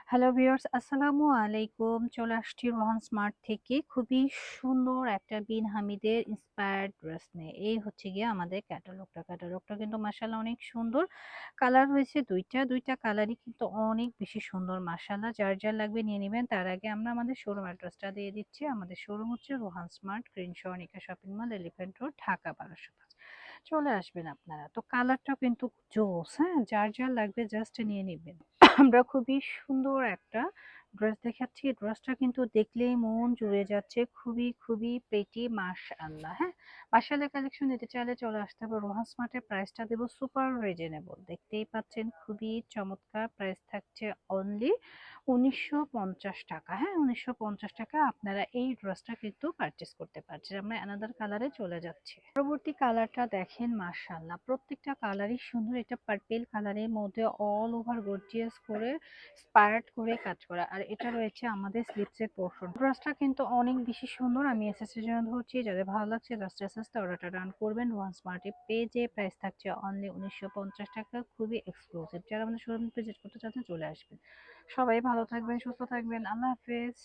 Hello viewers, আসসালামু আলাইকুম। চলে আসছি রোহান স্মার্ট থেকে খুবই সুন্দর একটা বিন হামিদের ইন্সপায়ার্ড ড্রেস নিয়ে। এই হচ্ছে গিয়ে আমাদের ক্যাটালগটা কিন্তু মাশাআল্লাহ অনেক সুন্দর। কালার হয়েছে দুইটা কালারই কিন্তু অনেক বেশি সুন্দর মাশাআল্লাহ। যার লাগবে নিয়ে নিবেন। তার আগে আমরা আমাদের শোরুম অ্যাড্রেসটা দিয়ে দিচ্ছি। আমাদের শোরুম হচ্ছে রোহান স্মার্ট, গ্রিন সরণিকা shopping mall, Elephant Road, Dhaka ১২০৫। চলে আসবেন আপনারা। তো কালারটাও কিন্তু জোস, হ্যাঁ? যার লাগবে জাস্ট নিয়ে নিবেন। আমরা খুবই সুন্দর একটা ড্রেস দেখাচ্ছি। ড্রেসটা কিন্তু দেখলেই মন জুড়ে যাচ্ছে। খুবই প্রেটি মাশআল্লাহ। হ্যাঁ, মাশআল্লাহ কালেকশন নিতে চাইলে চলে আসতে হবে রোহান স্মার্টের। প্রাইসটা দেবো সুপার রিজনেবল। দেখতেই পাচ্ছেন খুবই চমৎকার। প্রাইস থাকছে অনলি ১৯৫০ টাকা। হ্যাঁ, ১৯৫০ টাকা আপনারা এই ড্রেসটা কিন্তু পারচেস করতে পারছেন। আমরা অ্যানাদার কালারে চলে যাচ্ছি। পরবর্তী কালারটা দেখেন মাশাআল্লাহ, প্রত্যেকটা কালারই সুন্দর। এটা পার্পেল কালারের মধ্যে অল ওভার গর্জিয়াস করে স্পায়ার্ড করে কাজ করা, আর এটা রয়েছে আমাদের স্লিপসের পোর্শন। ড্রেসটা কিন্তু অনেক বেশি সুন্দর। আমি এসএসের জন্য ধরছি, যাদের ভালো লাগছে জাস্ট এসএসটা অর্ডারটা রান করবেন। ওয়ান স্মার্টে পেজে প্রাইস থাকছে অনলি ১৯৫০ টাকা। খুবই এক্সক্লুসিভ। যারা আমাদের শোরুম ভিজিট করতে চাচ্ছেন চলে আসবেন। সবাই ভালো থাকবেন, সুস্থ থাকবেন। আল্লাহ হাফেজ।